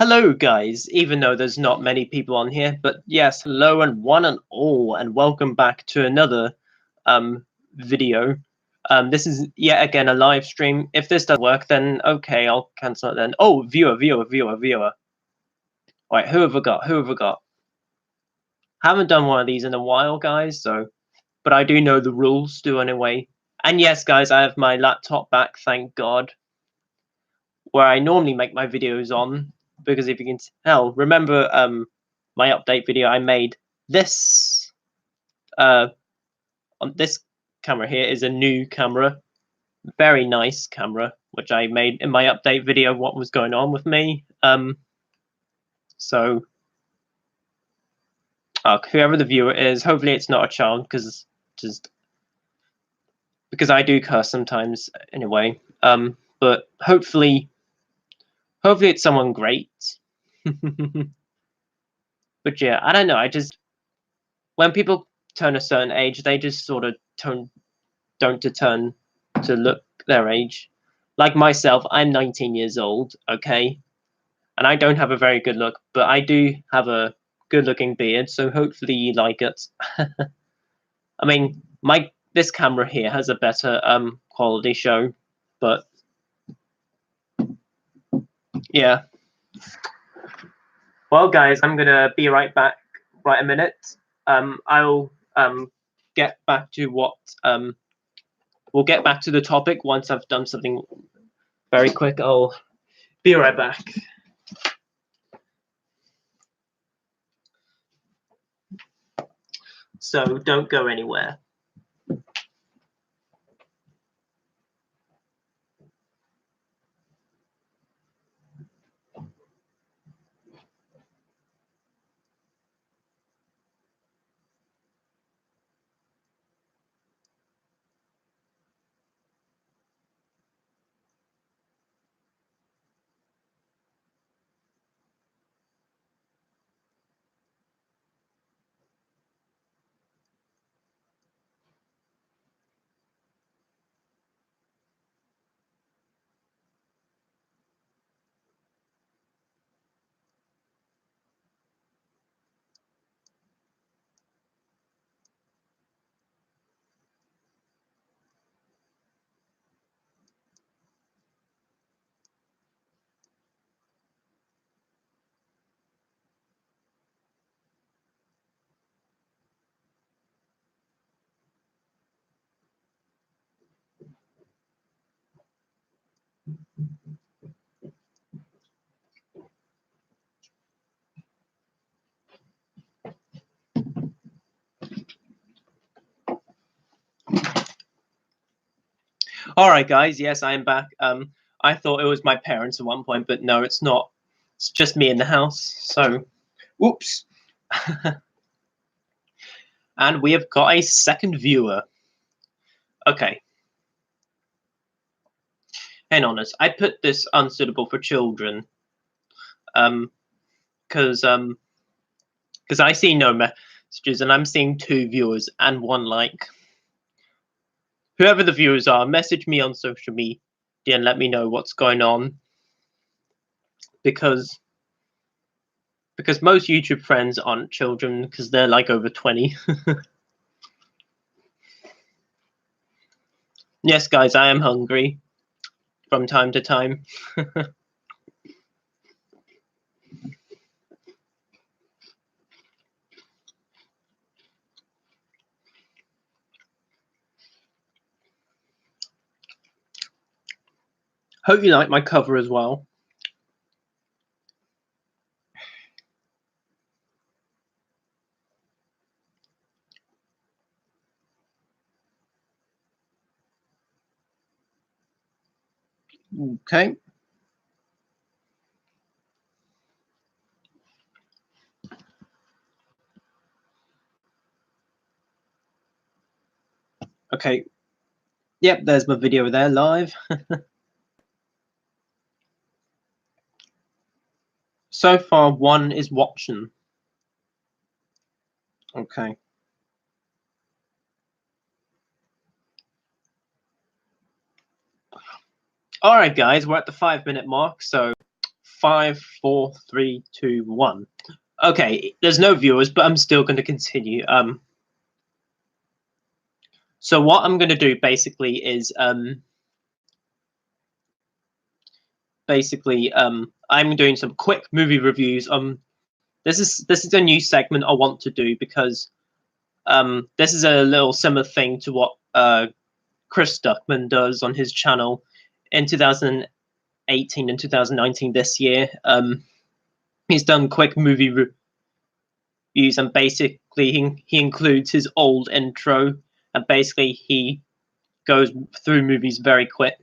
Hello, guys, even though there's not many people on here, but yes, hello and one and all, and welcome back to another video. This is yet again a live stream. If this doesn't work, then okay, I'll cancel it then. Oh, viewer. All right, who have we got? Haven't done one of these in a while, guys, so, but I do know the rules, do anyway. And yes, guys, I have my laptop back, thank God, where I normally make my videos on. Because if you can tell, remember my update video I made, this on this camera here is a new camera, very nice camera, which I made in my update video what was going on with me. So whoever the viewer is, hopefully it's not a child, because I do curse sometimes anyway. But hopefully it's someone great. But yeah, I don't know, when people turn a certain age, they just sort of don't turn to look their age. Like myself, I'm 19 years old, okay? And I don't have a very good look, but I do have a good-looking beard, so hopefully you like it. I mean, this camera here has a better quality show, but yeah. Well, guys, I'm gonna be right back right a minute. I'll get back to what we'll get back to the topic once I've done something very quick. I'll be right back. So don't go anywhere. All right, guys. Yes, I am back. I thought it was my parents at one point, but no, it's not. It's just me in the house. So, whoops. And we have got a second viewer. Okay. Hang on, I put this unsuitable for children. Because I see no messages, and I'm seeing 2 viewers and 1 like. Whoever the viewers are, message me on social media and let me know what's going on. Because most YouTube friends aren't children, because they're like over 20. Yes, guys, I am hungry from time to time. Hope you like my cover as well. Okay. Okay. Yep, there's my video there live. So far, 1 is watching. Okay. All right, guys, we're at the 5-minute mark, so 5, 4, 3, 2, 1. Okay, there's no viewers, but I'm still going to continue. So what I'm going to do basically is I'm doing some quick movie reviews. This is a new segment I want to do because this is a little similar thing to what Chris Duckman does on his channel in 2018 and 2019 this year. He's done quick movie reviews, and basically he includes his old intro, and basically he goes through movies very quick.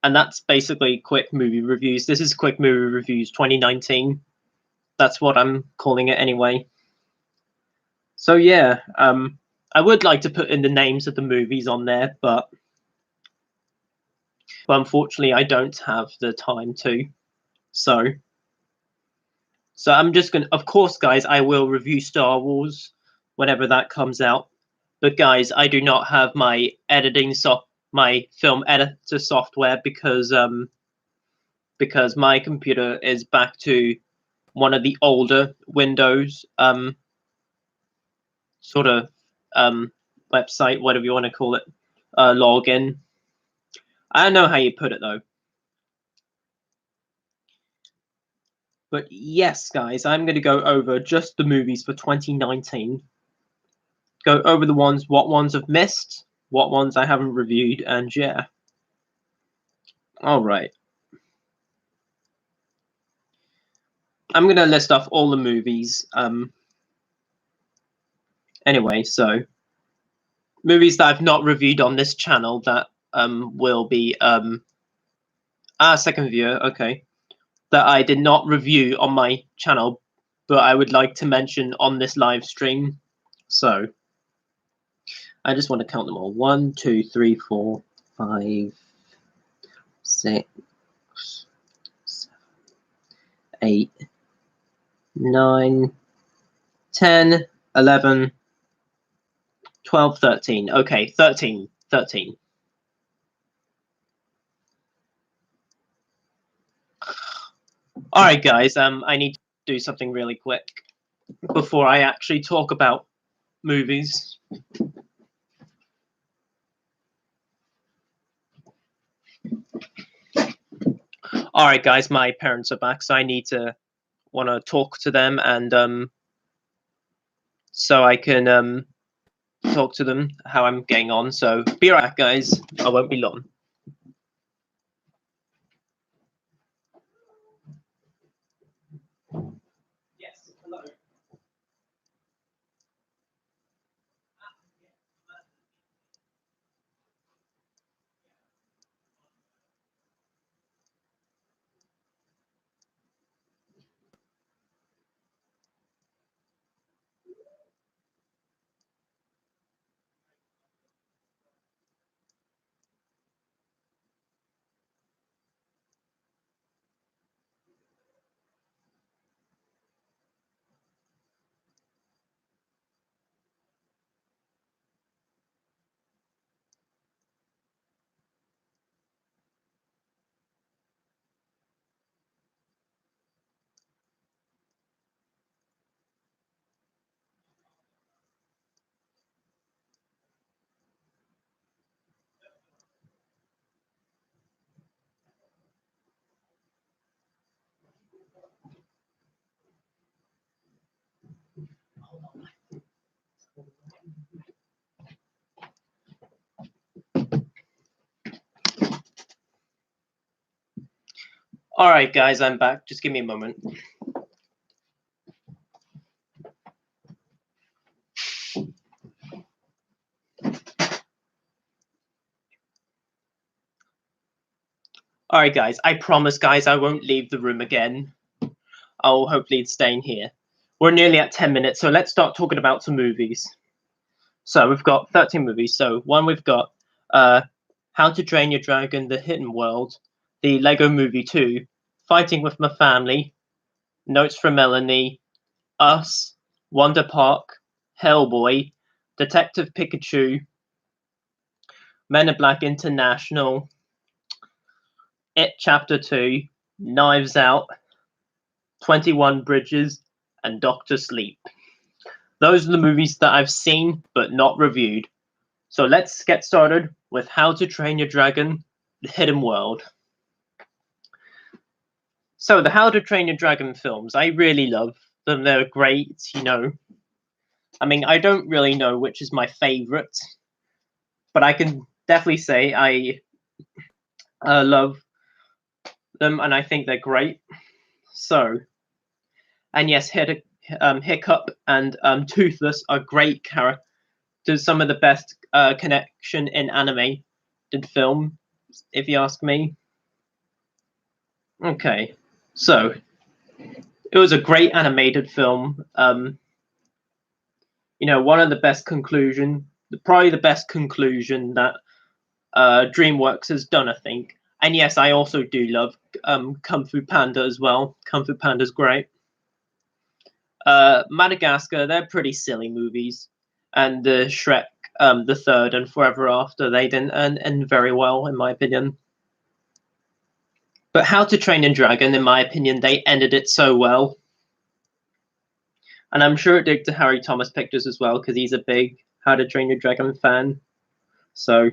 And that's basically quick movie reviews. This is quick movie reviews 2019. That's what I'm calling it anyway. So yeah, I would like to put in the names of the movies on there, but unfortunately I don't have the time to. So I'm just gonna, of course, guys, I will review Star Wars whenever that comes out. But guys, I do not have my my film editor software because my computer is back to one of the older Windows sort of website, whatever you want to call it, login. I don't know how you put it though. But yes, guys, I'm going to go over just the movies for 2019. Go over what ones I've missed, what ones I haven't reviewed, and yeah. All right. I'm going to list off all the movies. Anyway, so movies that I've not reviewed on this channel that will be second viewer, okay, that I did not review on my channel, but I would like to mention on this live stream. So I just want to count them all. 1, 2, 3, 4, 5, 6, 7, 8, 9, 10, 11, 12, 13. Okay, 13. All right, guys. I need to do something really quick before I actually talk about movies. All right, guys. My parents are back, so I want to talk to them, and so I can talk to them how I'm getting on. So be right back, guys. I won't be long. Yes. Hello. All right, guys, I'm back. Just give me a moment. All right, guys. I promise, guys, I won't leave the room again. I'll hopefully staying here. We're nearly at 10 minutes, so let's start talking about some movies. So we've got 13 movies. So we've got How to Train Your Dragon: The Hidden World, The Lego Movie 2, Fighting with My Family, Notes from Melanie, Us, Wonder Park, Hellboy, Detective Pikachu, Men in Black International, It Chapter 2, Knives Out, 21 Bridges, and Doctor Sleep. Those are the movies that I've seen but not reviewed. So let's get started with How to Train Your Dragon, The Hidden World. So the How to Train Your Dragon films, I really love them. They're great, you know. I mean, I don't really know which is my favorite, but I can definitely say I love them and I think they're great. So, and yes, Hiccup and Toothless are great characters. Some of the best connection in animated film, if you ask me. Okay, so it was a great animated film. You know, one of the best conclusion, probably the best conclusion that DreamWorks has done, I think. And yes, I also do love Kung Fu Panda as well. Kung Fu Panda's great. Madagascar, they're pretty silly movies. And the Shrek, the third and Forever After, they didn't end very well, in my opinion. But How to Train Your Dragon, in my opinion, they ended it so well. And I'm sure it did to Harry Thomas Pictures as well, because he's a big How to Train Your Dragon fan. So,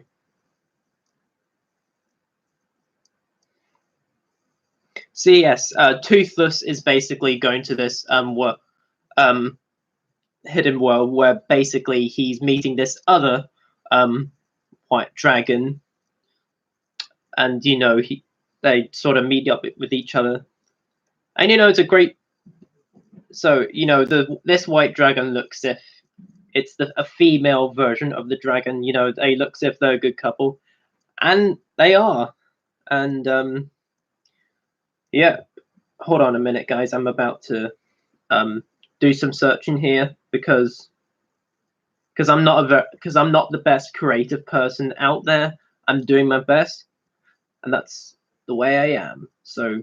yes, Toothless is basically going to this hidden world where basically he's meeting this other white dragon, and you know they sort of meet up with each other, and you know it's a great. So you know this white dragon looks if it's a female version of the dragon. You know they look as if they're a good couple, and they are, and yeah. Hold on a minute, guys. I'm about to do some searching here because I'm not the best creative person out there. I'm doing my best, and that's the way I am. So,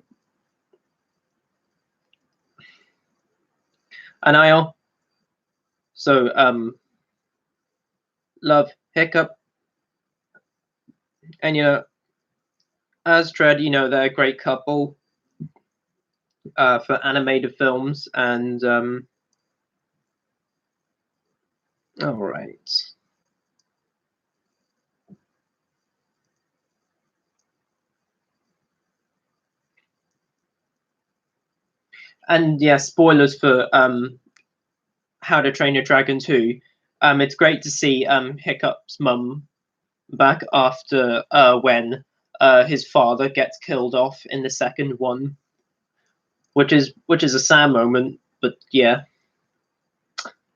and I also love Hiccup, and you know Astrid. You know they're a great couple for animated films, and all right. And yeah, spoilers for How to Train Your Dragon 2. It's great to see Hiccup's mum back after when his father gets killed off in the second one, which is a sad moment. But yeah,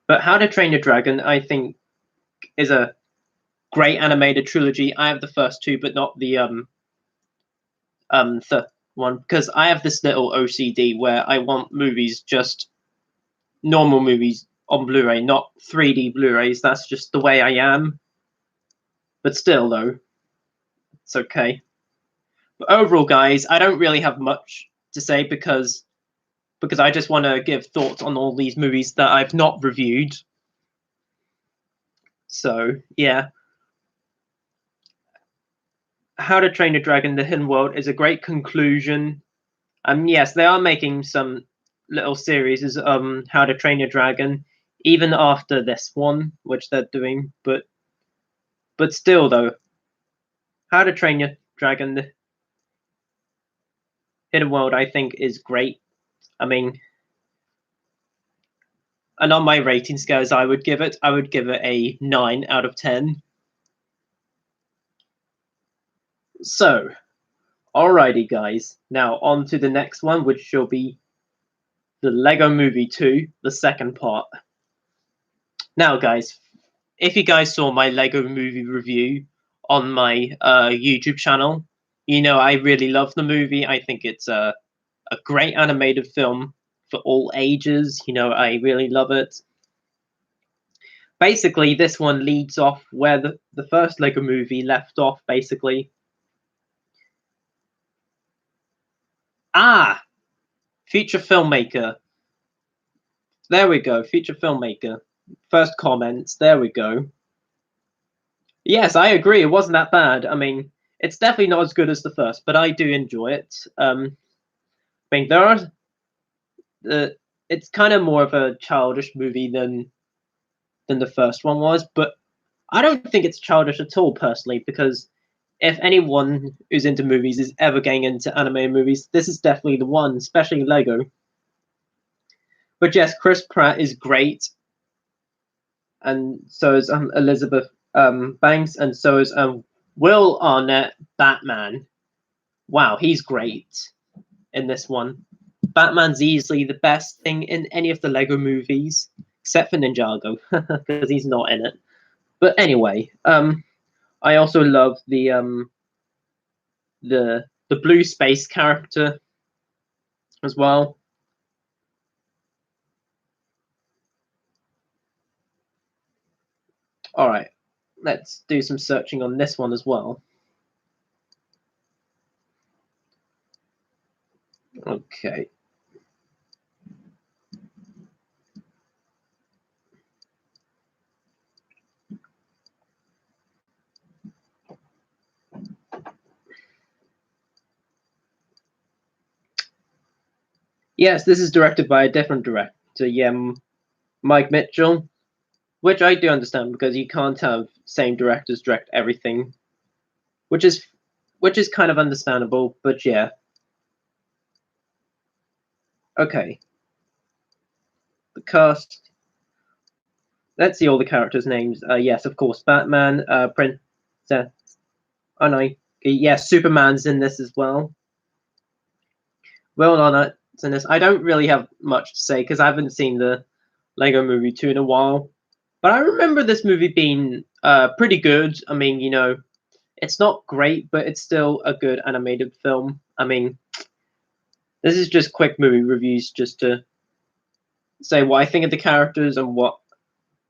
but How to Train Your Dragon, I think, is a great animated trilogy. I have the first two, but not the third one because I have this little OCD where I want movies just normal movies on Blu-ray, not 3D Blu-rays. That's just the way I am. But still, though, it's okay. But overall, guys, I don't really have much to say because I just want to give thoughts on all these movies that I've not reviewed. So yeah, How to Train a Dragon: The Hidden World is a great conclusion. Yes, they are making some little series as How to Train Your Dragon, even after this one, which they're doing. But still, though, How to Train Your Dragon: The Hidden World, I think, is great. I mean, and on my rating scales, I would give it a 9 out of 10. So, alrighty, guys. Now on to the next one, which shall be the Lego Movie 2, the second part. Now, guys, if you guys saw my Lego Movie review on my YouTube channel, you know I really love the movie. I think it's a great animated film for all ages. You know, I really love it. Basically, this one leads off where the first Lego Movie left off, basically. Ah! Future filmmaker. There we go, future filmmaker. First comments, there we go. Yes, I agree, it wasn't that bad. I mean, it's definitely not as good as the first, but I do enjoy it. I mean, there are it's kind of more of a childish movie than the first one was, but I don't think it's childish at all personally, because if anyone who's into movies is ever getting into anime movies, this is definitely the one, especially Lego. But yes, Chris Pratt is great, and so is Elizabeth Banks, and so is Will Arnett, Batman. Wow, he's great in this one. Batman's easily the best thing in any of the Lego movies, except for Ninjago, because he's not in it. But anyway, I also love the blue space character as well. All right, let's do some searching on this one as well. Okay. Yes, this is directed by a different director, Mike Mitchell, which I do understand because you can't have same directors direct everything, which is kind of understandable. But yeah, okay. The cast. Let's see all the characters' names. Yes, of course, Batman, Princess. Oh no, yes, Superman's in this as well. Will Arnett's in this. I don't really have much to say because I haven't seen the Lego Movie 2 in a while. But I remember this movie being pretty good. I mean, it's not great, but it's still a good animated film. I mean, this is just quick movie reviews just to say what I think of the characters and what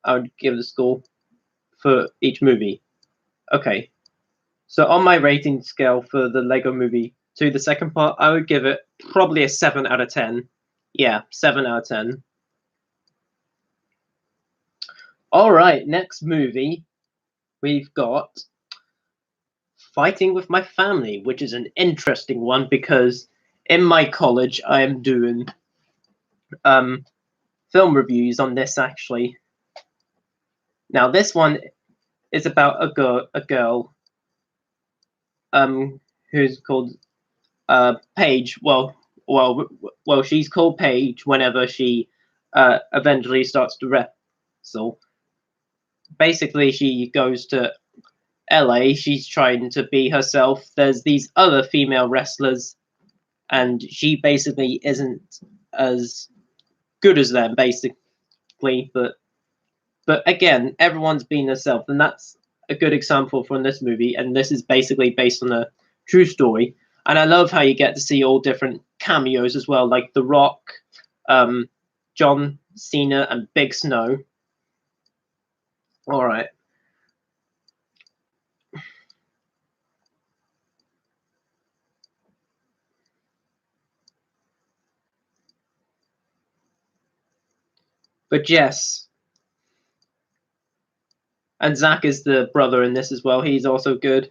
I would give the score for each movie. Okay, so on my rating scale for the Lego Movie 2, the second part, I would give it probably a 7 out of 10. Yeah, 7 out of 10. All right, next movie we've got Fighting with My Family, which is an interesting one because in my college I am doing film reviews on this actually. Now this one is about a girl who's called Paige. Well, she's called Paige whenever she eventually starts to wrestle. Basically, she goes to LA. She's trying to be herself. There's these other female wrestlers, and she basically isn't as good as them, basically. But again, everyone's being herself, and that's a good example from this movie. And this is basically based on a true story. And I love how you get to see all different cameos as well, like The Rock, John Cena, and Big Snow. All right. But Jess and Zach is the brother in this as well. He's also good.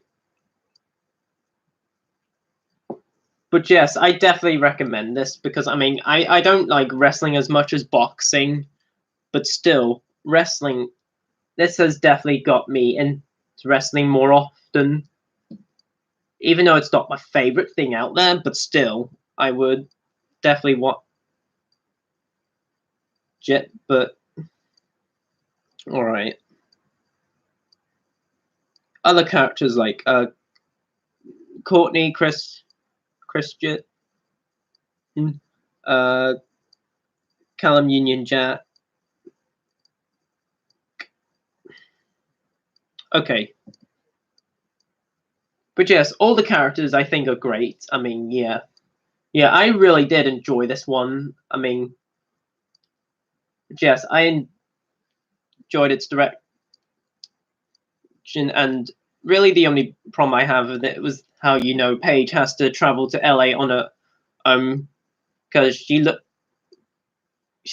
But yes, I definitely recommend this because I mean, I don't like wrestling as much as boxing, but still, wrestling, this has definitely got me into wrestling more often. Even though it's not my favorite thing out there, but still, I would definitely watch it. But all right, other characters like Courtney, Christian, uh, Callum Union Jack. Okay. But yes, all the characters I think are great. I mean, yeah. Yeah, I really did enjoy this one. I mean, yes, I enjoyed its direction, and really the only problem I have with it was how Paige has to travel to LA on a because she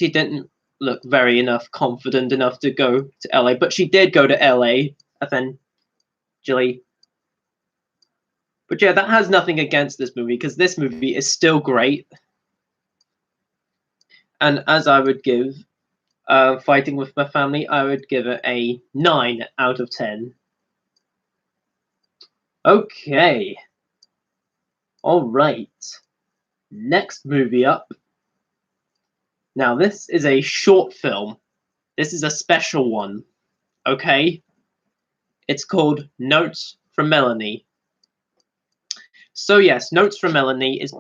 didn't look very enough confident enough to go to LA, but she did go to LA eventually. But yeah, that has nothing against this movie, because this movie is still great. And as I would give Fighting with My Family, I would give it a 9 out of 10. Okay. Alright. Next movie up. Now, this is a short film. This is a special one. Okay? It's called Notes from Melaine. So yes, Notes from Melaine is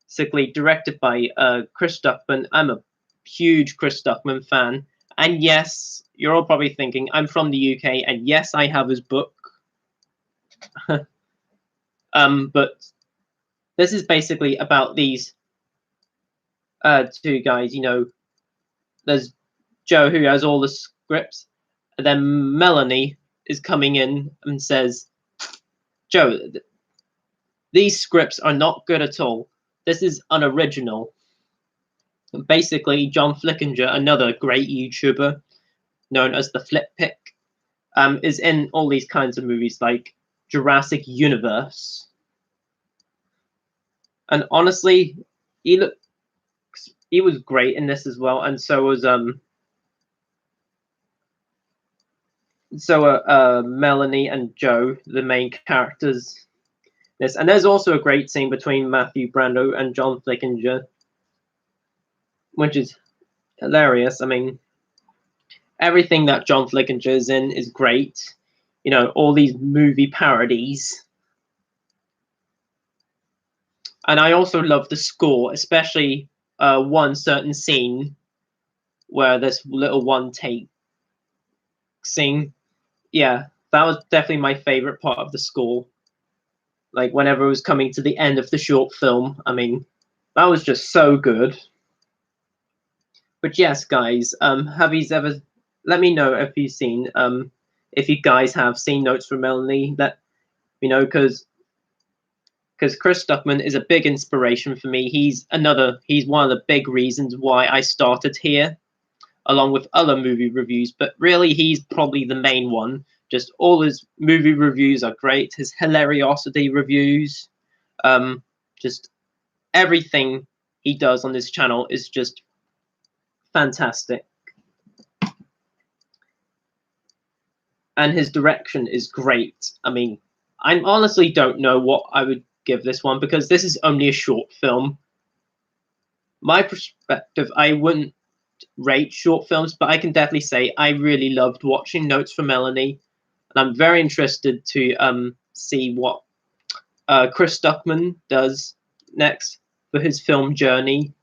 basically directed by Chris Duckman. I'm a huge Chris Duckman fan. And yes, you're all probably thinking, I'm from the UK, and yes, I have his book. But this is basically about these two guys. You know, there's Joe, who has all the scripts, and then Melaine is coming in and says, Joe, these scripts are not good at all. This is unoriginal. Basically, John Flickinger, another great YouTuber known as the Flip Pick, is in all these kinds of movies like Jurassic Universe. And honestly, he was great in this as well, and so was Melaine and Joe, the main characters. This, and there's also a great scene between Matthew Brando and John Flickinger, which is hilarious. I mean, everything that John Flickinger is in is great. You know, all these movie parodies. And I also love the score, especially one certain scene where this little one take scene. Yeah, that was definitely my favorite part of the score. Like whenever it was coming to the end of the short film, I mean, that was just so good. But yes, guys, have you ever? Let me know if you've seen, if you guys have seen Notes from Melaine. That you know, because Chris Duckman is a big inspiration for me. He's one of the big reasons why I started here, along with other movie reviews. But really, he's probably the main one. Just all his movie reviews are great. His hilariosity reviews, just everything he does on this channel is just fantastic. And his direction is great. I mean, I honestly don't know what I would give this one, because this is only a short film. My perspective, I wouldn't rate short films, but I can definitely say I really loved watching Notes from Melaine, and I'm very interested to see what Chris Duckman does next for his film journey,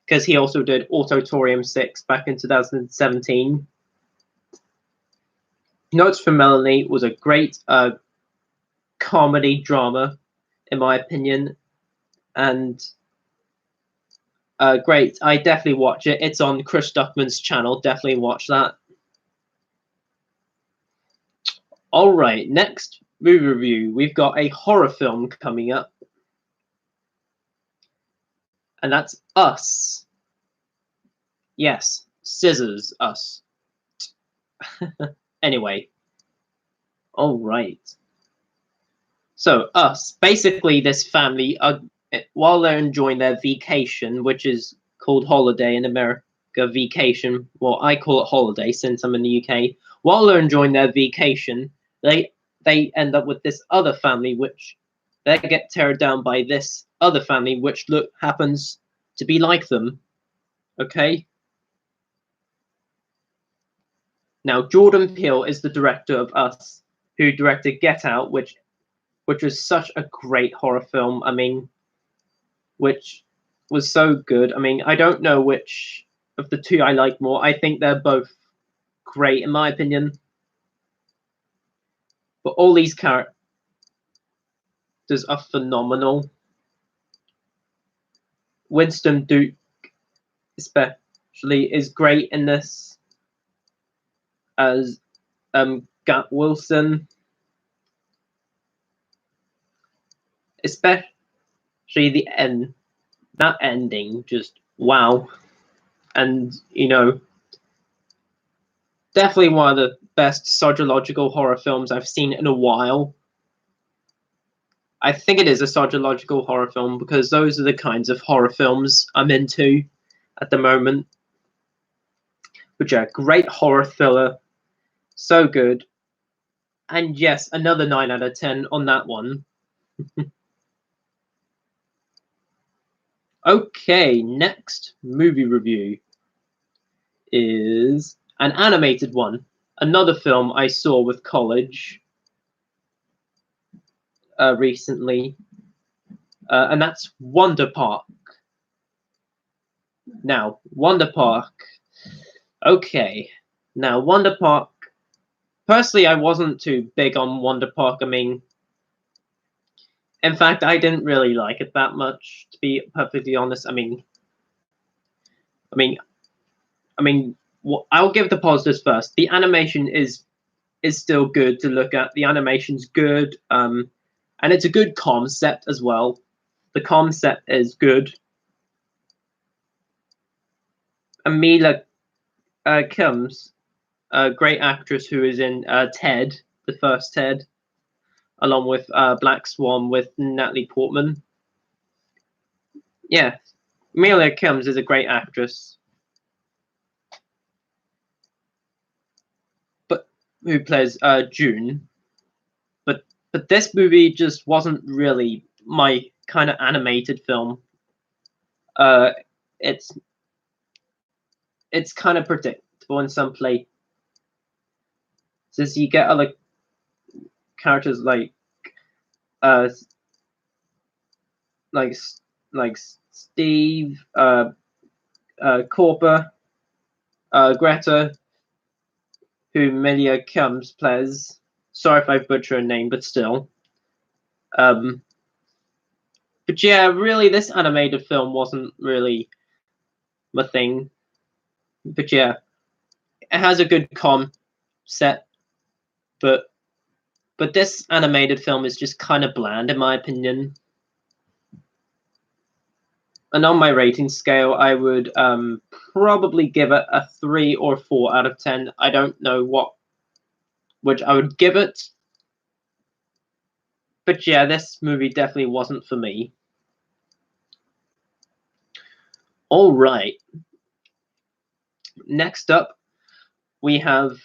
because he also did Autotorium 6 back in 2017. Notes from Melaine was a great comedy drama, in my opinion, and great. I definitely watch it. It's on Chris Duckman's channel. Definitely watch that. All right, next movie review. We've got a horror film coming up, and that's Us. Yes, Scissors, Us. Anyway, all right. So Us, basically, this family are, while they're enjoying their vacation, which is called holiday in America, vacation. Well, I call it holiday since I'm in the UK. While they're enjoying their vacation, they end up with this other family, which they get teared down by this other family, which happens to be like them. Okay. Now, Jordan Peele is the director of Us, who directed Get Out, which was such a great horror film. I mean, which was so good. I mean, I don't know which of the two I like more. I think they're both great in my opinion. But all these characters are phenomenal. Winston Duke, especially, is great in this as Gat Wilson. Especially the end. That ending, just wow. And, you know, definitely one of the best psychological horror films I've seen in a while. I think it is a psychological horror film because those are the kinds of horror films I'm into at the moment. But yeah, great horror thriller, so good. And yes, another 9 out of 10 on that one. Okay, next movie review is an animated one. Another film I saw with college recently, and that's Wonder Park. Now, Wonder Park. Okay, now Wonder Park. Personally, I wasn't too big on Wonder Park. I mean, in fact, I didn't really like it that much, to be perfectly honest. I mean, I'll give the positives first. The animation is still good to look at. The animation's good, and it's a good concept as well. The concept is good. Amila Combs, a great actress who is in Ted, the first Ted, along with Black Swan with Natalie Portman. Yeah, Amelia Combs is a great actress, but who plays June. But this movie just wasn't really my kind of animated film. Uh, it's kind of predictable in some places. You get other characters uh like like Steve, Corper, Greta, who Melia Combs plays. Sorry if I butcher her name, but still. But yeah, really, this animated film wasn't really my thing. But yeah, it has a good concept, but this animated film is just kind of bland in my opinion. And on my rating scale, I would probably give it a 3 or 4 out of 10. I don't know which I would give it. But yeah, this movie definitely wasn't for me. All right. Next up, we have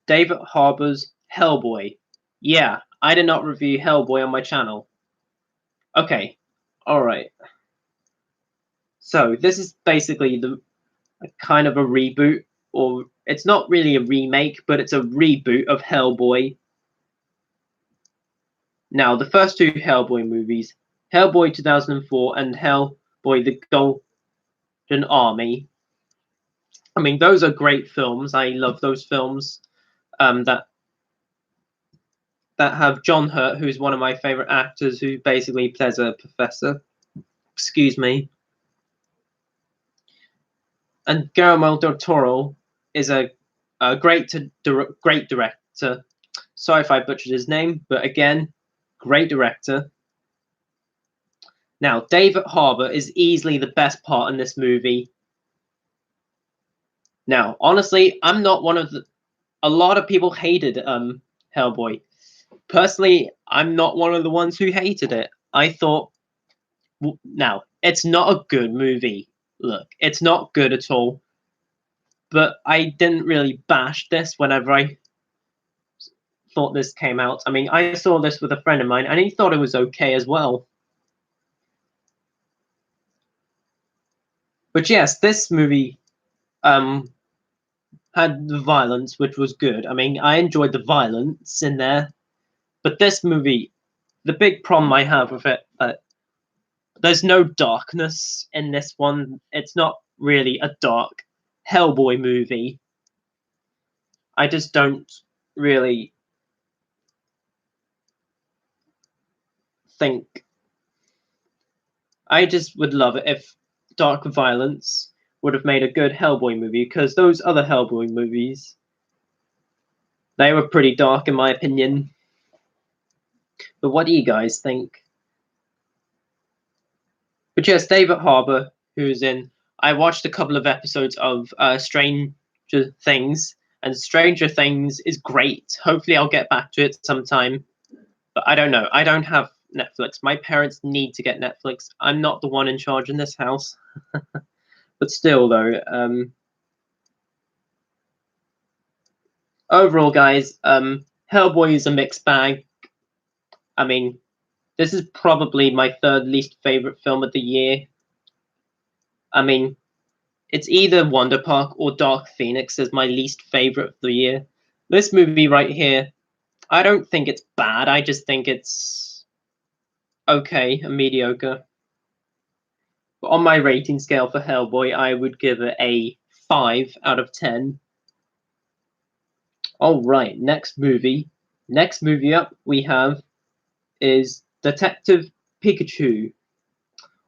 David Harbour's Hellboy. Yeah, I did not review Hellboy on my channel. Okay, all right. So this is basically the kind of a reboot, or it's not really a remake, but it's a reboot of Hellboy. Now, the first two Hellboy movies, Hellboy 2004 and Hellboy the Golden Army. I mean, those are great films. I love those films. That have John Hurt, who's one of my favorite actors, who basically plays a professor. Excuse me. And Guillermo del Toro is a great director. Sorry if I butchered his name, but again, great director. Now, David Harbour is easily the best part in this movie. Now, honestly, I'm not one of the. A lot of people hated Hellboy. Personally, I'm not one of the ones who hated it. I thought, now, it's not a good movie. Look, it's not good at all. But I didn't really bash this whenever I thought this came out. I mean, I saw this with a friend of mine, and he thought it was okay as well. But yes, this movie had the violence, which was good. I mean, I enjoyed the violence in there. But this movie, the big problem I have with it, there's no darkness in this one. It's not really a dark Hellboy movie. I just don't really think. I just would love it if dark violence would have made a good Hellboy movie, because those other Hellboy movies, they were pretty dark in my opinion. But what do you guys think? But yes, David Harbour, who's in. I watched a couple of episodes of Stranger Things, and Stranger Things is great. Hopefully, I'll get back to it sometime. But I don't know. I don't have Netflix. My parents need to get Netflix. I'm not the one in charge in this house. But still, though, overall, guys, Hellboy is a mixed bag. I mean, this is probably my third least favorite film of the year. I mean, it's either Wonder Park or Dark Phoenix as my least favorite of the year. This movie right here, I don't think it's bad. I just think it's okay and mediocre. But on my rating scale for Hellboy, I would give it a 5 out of 10. All right, next movie. Next movie up we have is Detective Pikachu.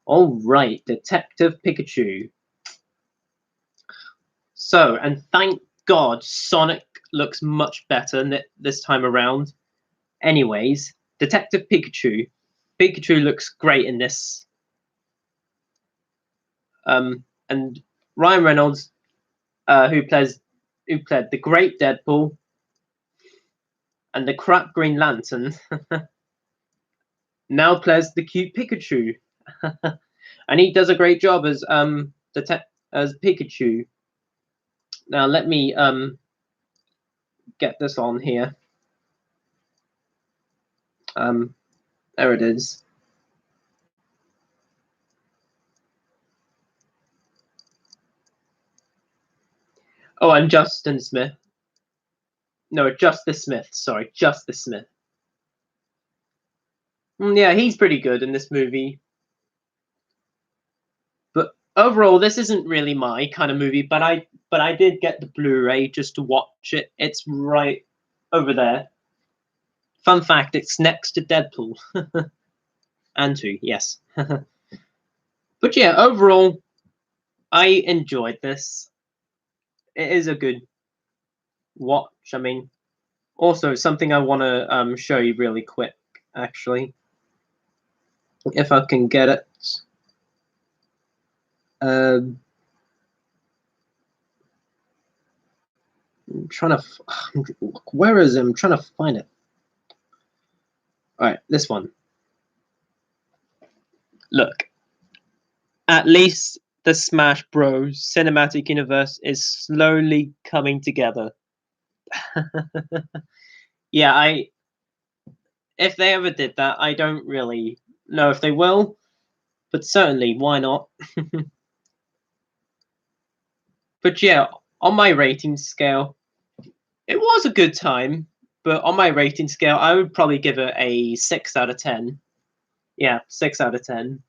All right, Detective Pikachu. So, and thank God Sonic looks much better this time around. Anyways, Detective Pikachu. Pikachu looks great in this. And Ryan Reynolds, who played the great Deadpool and the crap Green Lantern, now plays the cute Pikachu, and he does a great job as as Pikachu. Now let me get this on here. There it is. Oh, and Justin Smith. No, Justice Smith. Sorry, Justice Smith. Yeah, he's pretty good in this movie. But overall, this isn't really my kind of movie. But I did get the Blu-ray just to watch it. It's right over there. Fun fact: it's next to Deadpool. And 2, yes. But yeah, overall, I enjoyed this. It is a good watch. I mean, also something I want to show you really quick, actually, if I can get it. I'm trying to. Where is it? I'm trying to find it. All right, this one. Look, at least the Smash Bros. Cinematic universe is slowly coming together. Yeah, if they ever did that, I don't really know if they will, but certainly, why not? But yeah, on my rating scale, it was a good time, but on my rating scale, I would probably give it a 6 out of 10. Yeah, 6 out of 10.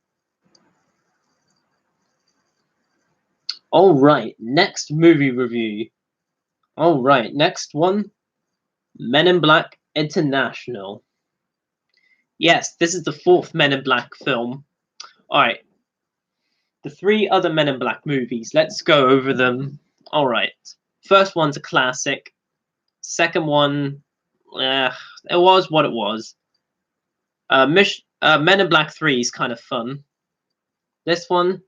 All right, next movie review. All right, next one, Men in Black International. Yes, this is the 4th Men in Black film. All right, the 3 other Men in Black movies. Let's go over them. All right, first one's a classic. Second one, it was what it was. Men in Black 3 is kind of fun. This one,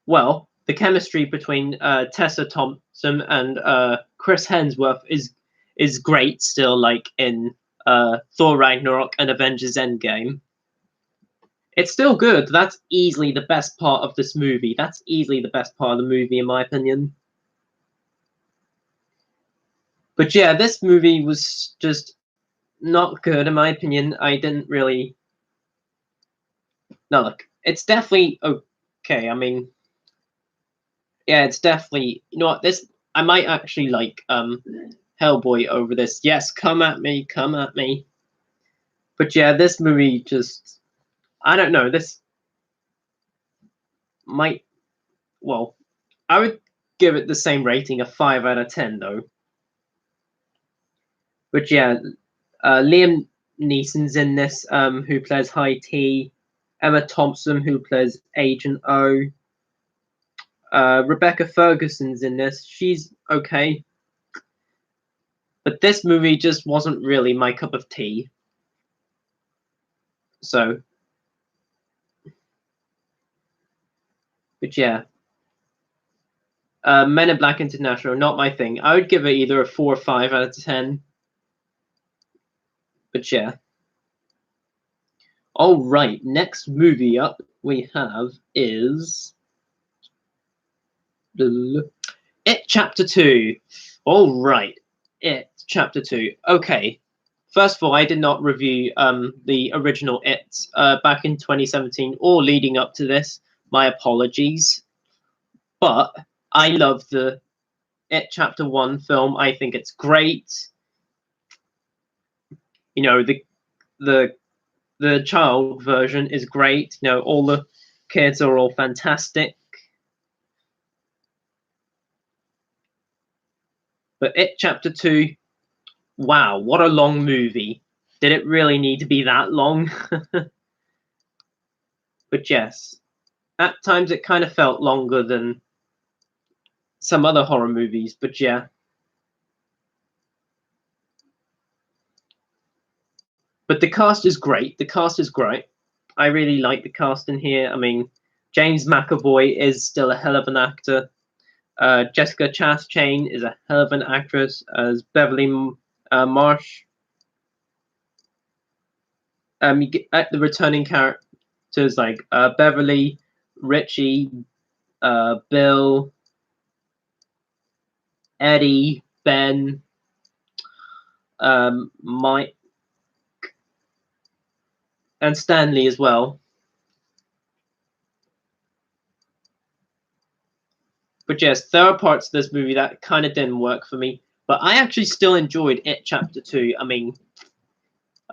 well, the chemistry between Tessa Thompson and Chris Hemsworth is great still, like in Thor Ragnarok and Avengers Endgame. It's still good. That's easily the best part of this movie. That's easily the best part of the movie, in my opinion. But yeah, this movie was just not good, in my opinion. I didn't really. No, look, it's definitely okay. I mean, yeah, it's definitely. You know what? This I might actually like Hellboy over this. Yes, come at me, come at me. But yeah, this movie just. I don't know. This might. Well, I would give it the same rating, a 5 out of 10, though. But yeah, Liam Neeson's in this, who plays High T. Emma Thompson, who plays Agent O. Rebecca Ferguson's in this. She's okay. But this movie just wasn't really my cup of tea. So. But yeah. Men in Black International, not my thing. I would give it either a 4 or 5 out of 10. But yeah. All right, next movie up we have is It Chapter 2. All right, It Chapter 2. Okay. First of all, I did not review the original It back in 2017 or leading up to this. My apologies. But I love the It Chapter 1 film. I think it's great. You know, the child version is great. You know, all the kids are all fantastic. But It Chapter 2, wow, what a long movie. Did it really need to be that long? But yes, at times it kind of felt longer than some other horror movies, but yeah. But the cast is great. The cast is great. I really like the cast in here. I mean, James McAvoy is still a hell of an actor. Jessica Chastain is a hell of an actress as Beverly Marsh. You get the returning characters like Beverly, Richie, Bill, Eddie, Ben, Mike, and Stanley as well. But yes, there are parts of this movie that kind of didn't work for me. But I actually still enjoyed It Chapter 2. I mean,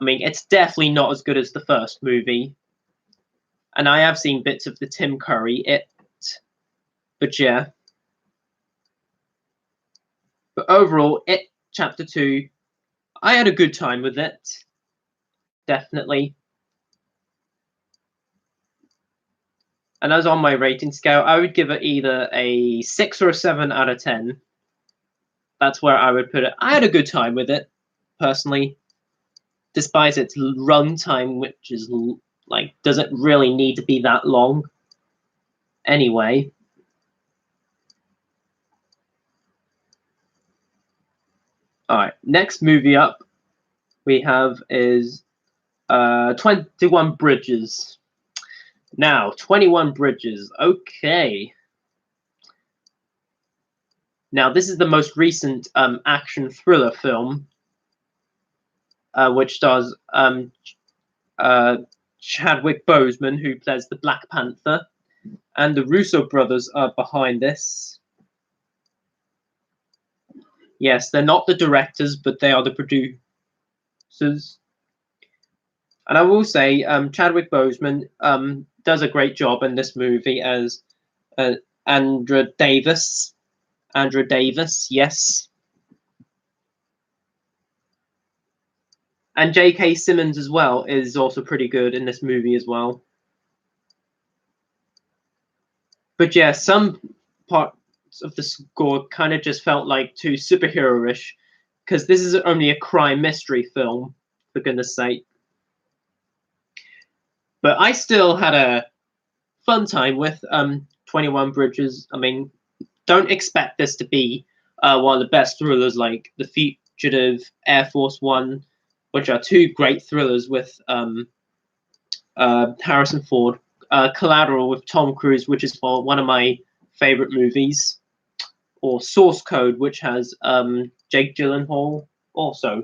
it's definitely not as good as the first movie. And I have seen bits of the Tim Curry It. But yeah. But overall, It Chapter 2, I had a good time with it. Definitely. And as on my rating scale, I would give it either a 6 or a 7 out of 10. That's where I would put it. I had a good time with it, personally. Despite its runtime, which is like doesn't really need to be that long. Anyway. Alright, next movie up we have is 21 Bridges. Now, 21 Bridges. Okay. Now, this is the most recent action thriller film, which stars Chadwick Boseman, who plays the Black Panther, and the Russo brothers are behind this. Yes, they're not the directors, but they are the producers. And I will say, Chadwick Boseman does a great job in this movie as Andra Davis. Andra Davis, yes. And J.K. Simmons as well is also pretty good in this movie as well. But yeah, some parts of the score kind of just felt like too superhero-ish, because this is only a crime mystery film, for goodness sake. But I still had a fun time with 21 Bridges. I mean, don't expect this to be one of the best thrillers like The Fugitive, Air Force One, which are two great thrillers with Harrison Ford. Collateral with Tom Cruise, which is one of my favorite movies. Or Source Code, which has Jake Gyllenhaal. Also,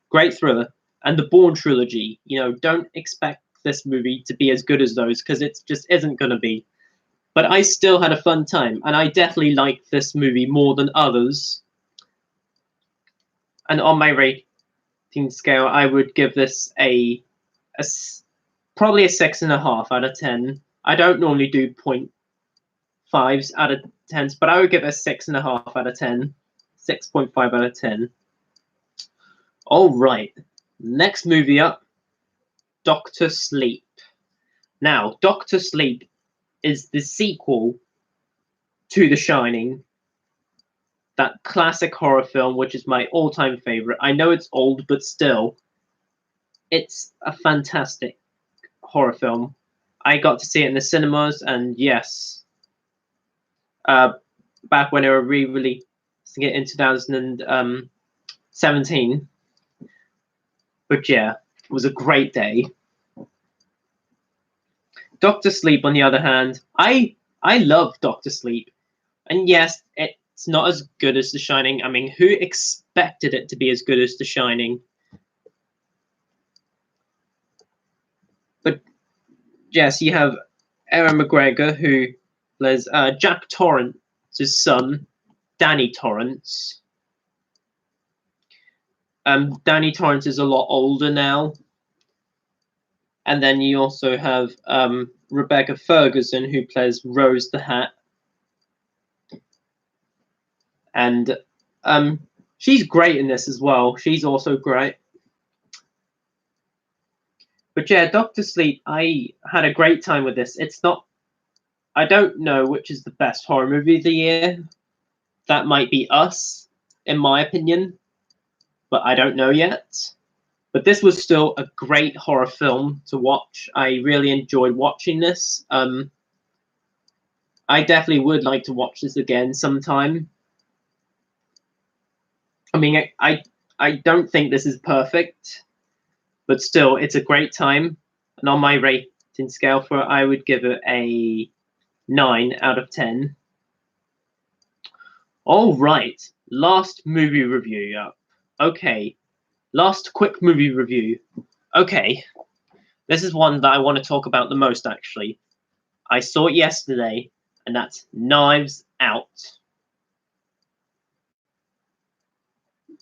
great thriller. And the Bourne trilogy. You know, don't expect this movie to be as good as those, because it just isn't going to be. But I still had a fun time, and I definitely liked this movie more than others. And on my rating scale, I would give this probably a 6.5 out of 10. I don't normally do 0.5s out of 10s, but I would give it a 6.5 out of 10. 6.5 out of 10. All right, next movie up, Doctor Sleep. Now, Doctor Sleep is the sequel to The Shining, that classic horror film, which is my all-time favorite. I know it's old, but still, it's a fantastic horror film. I got to see it in the cinemas, and yes, back when they were re-releasing it in 2017. But yeah, it was a great day. Doctor Sleep, on the other hand, I love Doctor Sleep, and yes, it's not as good as The Shining. I mean, who expected it to be as good as The Shining? But yes, you have Ewan McGregor, who plays Jack Torrance's son, Danny Torrance. Danny Torrance is a lot older now. And then you also have Rebecca Ferguson, who plays Rose the Hat. And she's great in this as well. She's also great. But yeah, Doctor Sleep, I had a great time with this. It's not, I don't know which is the best horror movie of the year. That might be Us, in my opinion, but I don't know yet. But this was still a great horror film to watch. I really enjoyed watching this. I definitely would like to watch this again sometime. I mean, I don't think this is perfect, but still, it's a great time. And on my rating scale for it, I would give it a 9 out of 10. All right, last movie review up. Okay, last quick movie review. Okay, this is one that I want to talk about the most, actually. I saw it yesterday, and that's Knives Out.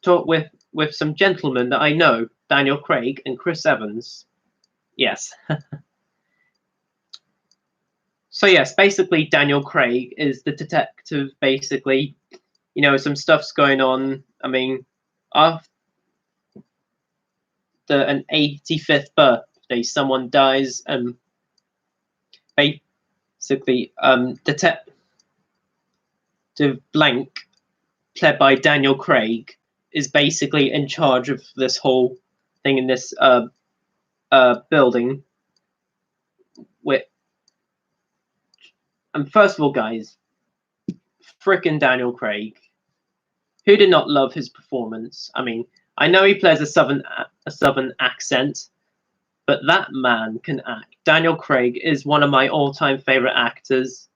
Talk with some gentlemen that I know, Daniel Craig and Chris Evans. Yes. So yes, basically Daniel Craig is the detective. Basically, you know, some stuff's going on. I mean, after an 85th birthday, someone dies, and basically, Detective Blank, played by Daniel Craig, is basically in charge of this whole thing in this building. And first of all, guys, frickin' Daniel Craig. Who did not love his performance? I mean, I know he plays a southern accent, but that man can act. Daniel Craig is one of my all-time favorite actors,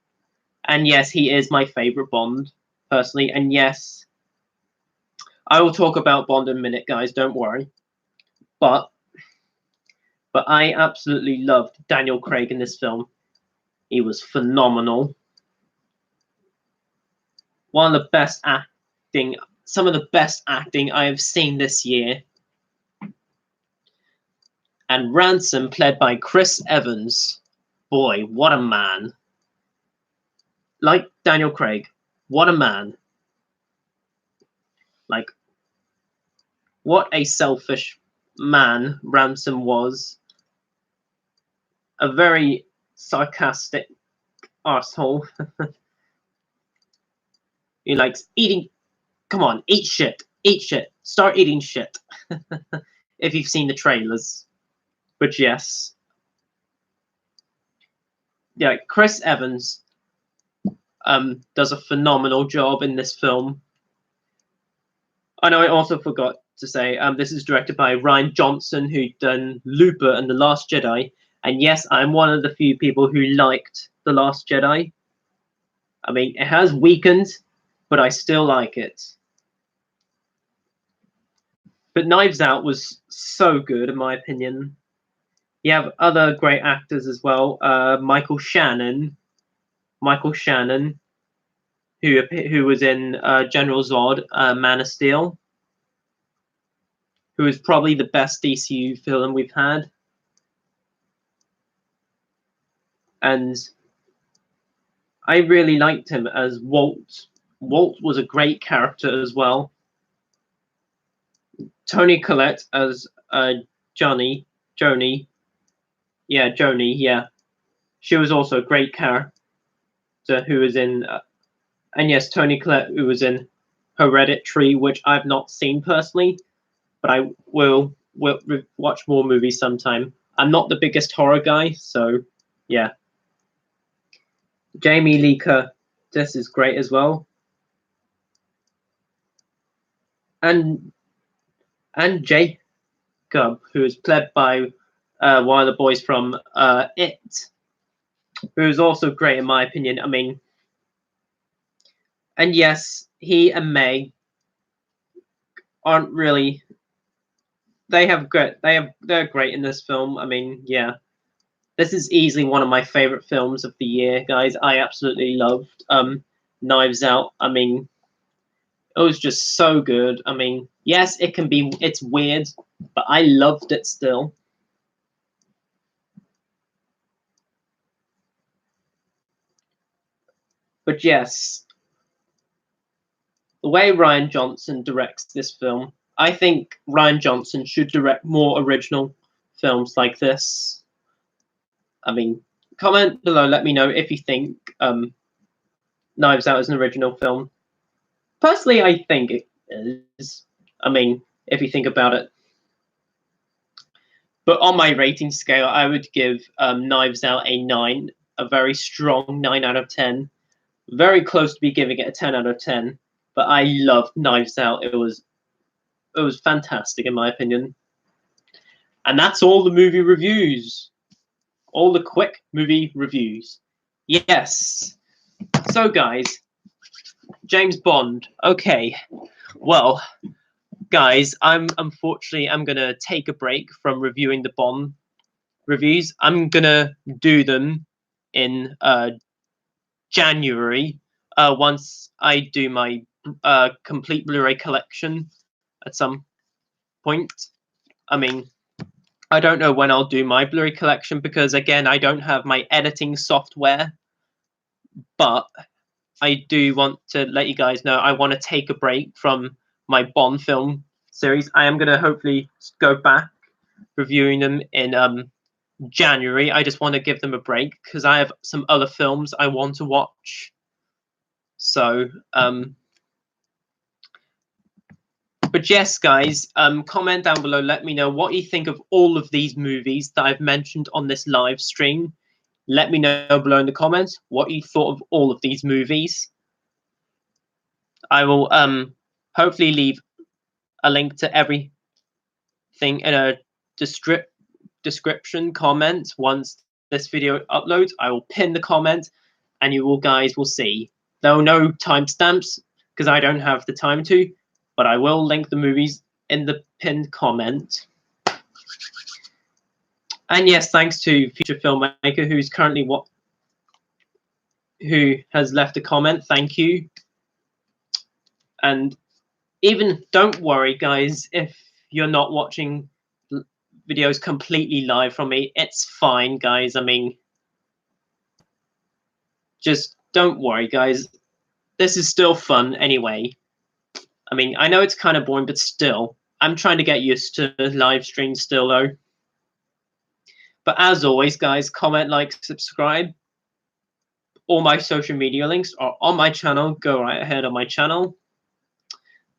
and yes, he is my favorite Bond personally. And yes, I will talk about Bond in a minute, guys. Don't worry. But I absolutely loved Daniel Craig in this film. He was phenomenal. One of the best acting, some of the best acting I have seen this year. And Ransom, played by Chris Evans. Boy, what a man. Like Daniel Craig, what a man. Like, what a selfish man Ransom was. A very sarcastic arsehole. He likes eating. Come on, eat shit. Eat shit. Start eating shit. If you've seen the trailers. But yes. Yeah, Chris Evans does a phenomenal job in this film. I know I also forgot to say, this is directed by Rian Johnson, who done Looper and The Last Jedi. And yes, I'm one of the few people who liked The Last Jedi. I mean, it has weakened, but I still like it. But Knives Out was so good, in my opinion. You have other great actors as well. Michael Shannon, who was in General Zod, Man of Steel, who is probably the best DCU film we've had. And I really liked him as Walt. Walt was a great character as well. Toni Collette as Joni. Yeah, Joni, yeah. She was also a great character who was in... and yes, Toni Collette, who was in Hereditary, which I've not seen personally, but I will watch more movies sometime. I'm not the biggest horror guy, so yeah. Jamie Lee Curtis is great as well. And Jacob, who is played by one of the boys from It, who's also great in my opinion. I mean, and yes, he and May aren't really. They're great in this film. I mean, yeah, this is easily one of my favorite films of the year, guys. I absolutely loved Knives Out. I mean, it was just so good. I mean, yes, it's weird, but I loved it still. But yes, the way Rian Johnson directs this film, I think Rian Johnson should direct more original films like this. I mean, comment below, let me know if you think Knives Out is an original film. Personally, I think it is. I mean, if you think about it. But on my rating scale, I would give Knives Out a 9, a very strong 9 out of 10. Very close to be giving it a 10 out of 10. But I loved Knives Out. It was fantastic in my opinion. And that's all the movie reviews. All the quick movie reviews. Yes. So guys, James Bond. Okay. Well, guys, I'm gonna take a break from reviewing the Bond reviews. I'm gonna do them in January once I do my complete Blu-ray collection at some point. I mean, I don't know when I'll do my Blu-ray collection because again, I don't have my editing software, but I do want to let you guys know I want to take a break from my Bond film series. I am going to hopefully go back reviewing them in January. I just want to give them a break because I have some other films I want to watch. So, but yes, guys, comment down below. Let me know what you think of all of these movies that I've mentioned on this live stream. Let me know below in the comments what you thought of all of these movies. I will hopefully leave a link to everything in a description comment once this video uploads. I will pin the comment and you all guys will see. There are no timestamps because I don't have the time to, but I will link the movies in the pinned comment. And yes, thanks to Future Filmmaker who's currently who has left a comment. Thank you. And even don't worry, guys, if you're not watching videos completely live from me, it's fine, guys. I mean, just don't worry, guys. This is still fun anyway. I mean, I know it's kind of boring, but still, I'm trying to get used to live streams still, though. But as always, guys, comment, like, subscribe. All my social media links are on my channel. Go right ahead on my channel.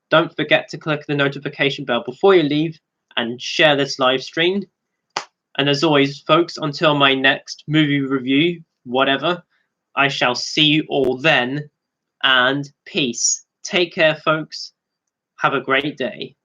Don't forget to click the notification bell before you leave and share this live stream. And as always, folks, until my next movie review, whatever, I shall see you all then, and peace. Take care, folks. Have a great day.